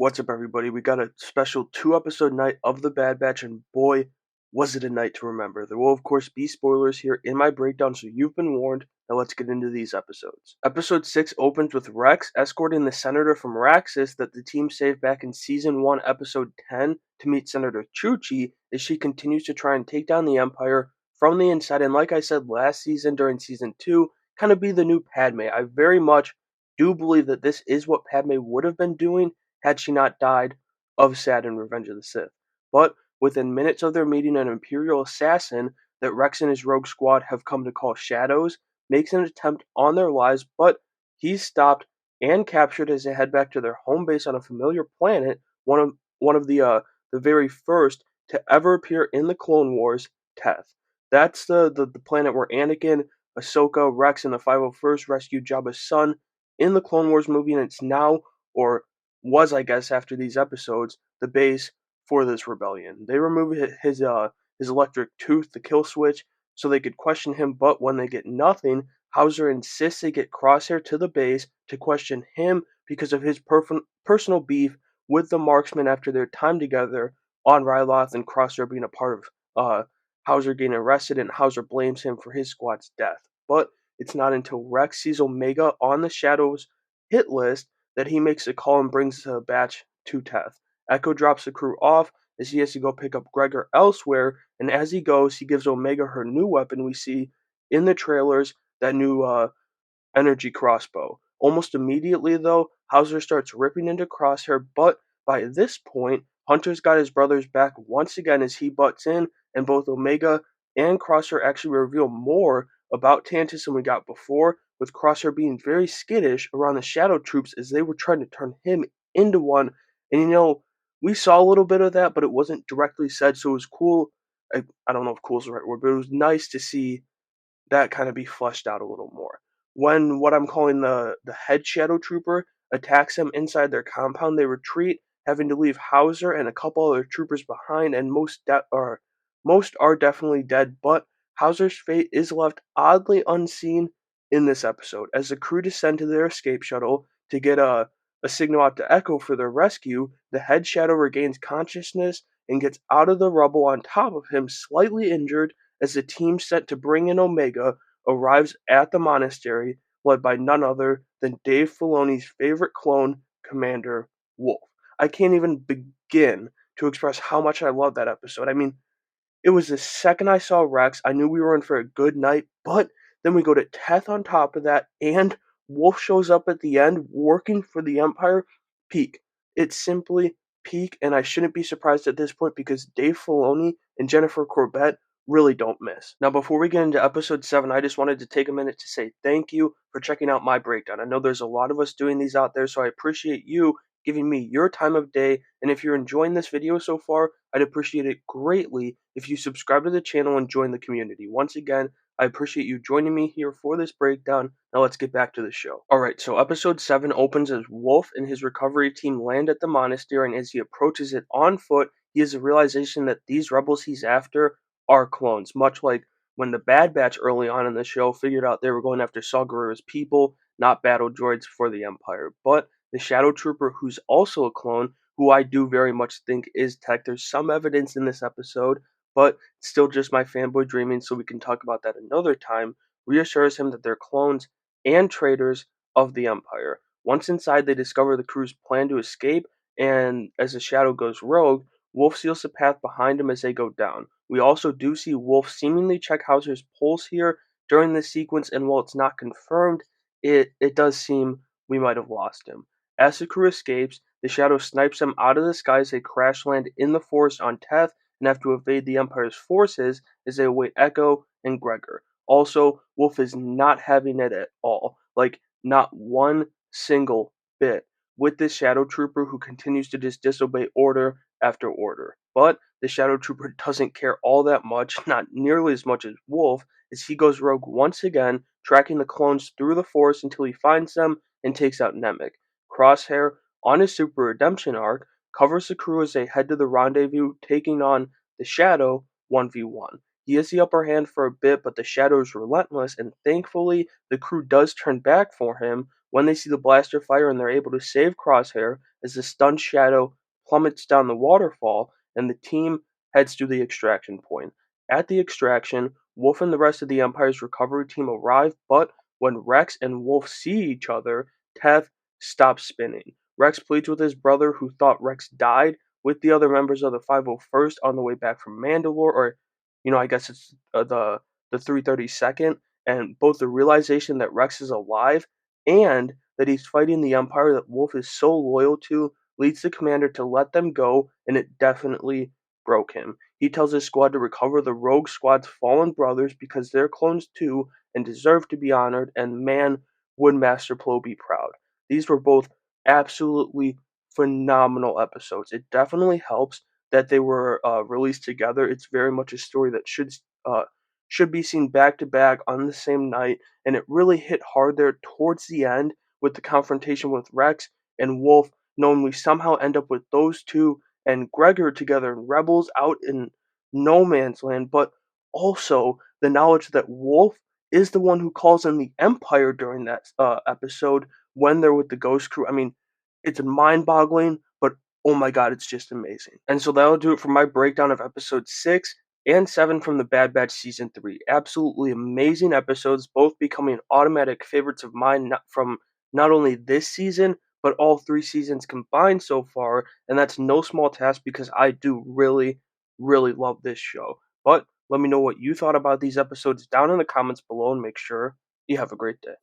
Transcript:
What's up, everybody? We got a special 2 episode night of The Bad Batch, and boy, was it a night to remember. There will, of course, be spoilers here in my breakdown, so you've been warned. Now let's get into these episodes. Episode 6 opens with Rex escorting the senator from Raxus that the team saved back in Season 1, Episode 10, to meet Senator Chuchi as she continues to try and take down the Empire from the inside. And like I said last season during Season 2, kind of be the new Padme. I very much do believe that this is what Padme would have been doing had she not died of Sad in Revenge of the Sith. But within minutes of their meeting, an Imperial assassin that Rex and his rogue squad have come to call Shadows makes an attempt on their lives, but he's stopped and captured as they head back to their home base on a familiar planet, one of the very first to ever appear in the Clone Wars, Teth. That's the planet where Anakin, Ahsoka, Rex, and the 501st rescued Jabba's son in the Clone Wars movie, and it's now, or was, I guess, after these episodes, the base for this rebellion. They remove his electric tooth, the kill switch, so they could question him, but when they get nothing, Hauser insists they get Crosshair to the base to question him because of his personal beef with the marksman after their time together on Ryloth, and Crosshair being a part of Hauser getting arrested, and Hauser blames him for his squad's death. But it's not until Rex sees Omega on the Shadows hit list that he makes a call and brings the batch to Teth. Echo drops the crew off as he has to go pick up Gregor elsewhere, and as he goes, he gives Omega her new weapon we see in the trailers, that new energy crossbow. Almost immediately, though, Hauser starts ripping into Crosshair, but by this point, Hunter's got his brother's back once again as he butts in, and both Omega and Crosshair actually reveal more about Tantus than we got before, with Crosshair being very skittish around the Shadow Troops as they were trying to turn him into one. And we saw a little bit of that, but it wasn't directly said, so it was cool. I don't know if cool is the right word, but it was nice to see that kind of be fleshed out a little more. When what I'm calling the head Shadow Trooper attacks them inside their compound, they retreat, having to leave Hauser and a couple other troopers behind, and most are definitely dead. But Hauser's fate is left oddly unseen in this episode, as the crew descend to their escape shuttle to get a signal out to Echo for their rescue. The head Shadow regains consciousness and gets out of the rubble on top of him, slightly injured, as the team sent to bring in Omega arrives at the monastery, led by none other than Dave Filoni's favorite clone, Commander Wolf. I can't even begin to express how much I love that episode. I mean, it was the second I saw Rex, I knew we were in for a good night, but then we go to Teth on top of that, and Wolf shows up at the end working for the Empire. Peak. It's simply peak, and I shouldn't be surprised at this point because Dave Filoni and Jennifer Corbett really don't miss. Now, before we get into episode 7, I just wanted to take a minute to say thank you for checking out my breakdown. I know there's a lot of us doing these out there, so I appreciate you giving me your time of day. And if you're enjoying this video so far, I'd appreciate it greatly if you subscribe to the channel and join the community. Once again, I appreciate you joining me here for this breakdown. Now let's get back to the show. Alright, so episode 7 opens as Wolf and his recovery team land at the monastery, and as he approaches it on foot, he has a realization that these rebels he's after are clones, much like when the Bad Batch early on in the show figured out they were going after Saw Gerrera's people, not battle droids for the Empire. But the Shadow Trooper, who's also a clone, who I do very much think is Tech. There's some evidence in this episode, but it's still just my fanboy dreaming, so we can talk about that another time, reassures him that they're clones and traitors of the Empire. Once inside, they discover the crew's plan to escape, and as the Shadow goes rogue, Wolf seals the path behind him as they go down. We also do see Wolf seemingly check Hauser's pulse here during this sequence, and while it's not confirmed, it does seem we might have lost him. As the crew escapes, the Shadow snipes them out of the sky as they crash land in the forest on Teth and have to evade the Empire's forces as they await Echo and Gregor. Also, Wolf is not having it at all. Like, not one single bit. With this Shadow Trooper who continues to just disobey order after order. But the Shadow Trooper doesn't care all that much, not nearly as much as Wolf, as he goes rogue once again, tracking the clones through the forest until he finds them and takes out Nemik. Crosshair, on his Super Redemption arc, covers the crew as they head to the rendezvous, taking on the Shadow 1v1. He has the upper hand for a bit, but the Shadow is relentless, and thankfully, the crew does turn back for him when they see the blaster fire and they're able to save Crosshair as the stunned Shadow plummets down the waterfall and the team heads to the extraction point. At the extraction, Wolf and the rest of the Empire's recovery team arrive, but when Rex and Wolf see each other, Teth stops spinning. Rex pleads with his brother, who thought Rex died, with the other members of the 501st on the way back from Mandalore, or I guess it's the 332nd, and both the realization that Rex is alive and that he's fighting the Empire that Wolf is so loyal to leads the commander to let them go, and it definitely broke him. He tells his squad to recover the Rogue Squad's fallen brothers because they're clones too and deserve to be honored, and man, would Master Plo be proud. These were both absolutely phenomenal episodes. It definitely helps that they were released together. It's very much a story that should be seen back to back on the same night, and it really hit hard there towards the end with the confrontation with Rex and Wolf, knowing we somehow end up with those two and Gregor together in Rebels out in no man's land, but also the knowledge that Wolf is the one who calls in the Empire during that episode when they're with the Ghost Crew. I mean, it's mind-boggling, but oh my god, it's just amazing. And so that'll do it for my breakdown of episode 6 and 7 from the Bad Batch season 3. Absolutely amazing episodes, both becoming automatic favorites of mine from not only this season, but all 3 seasons combined so far, and that's no small task because I do really, really love this show. But let me know what you thought about these episodes down in the comments below and make sure you have a great day.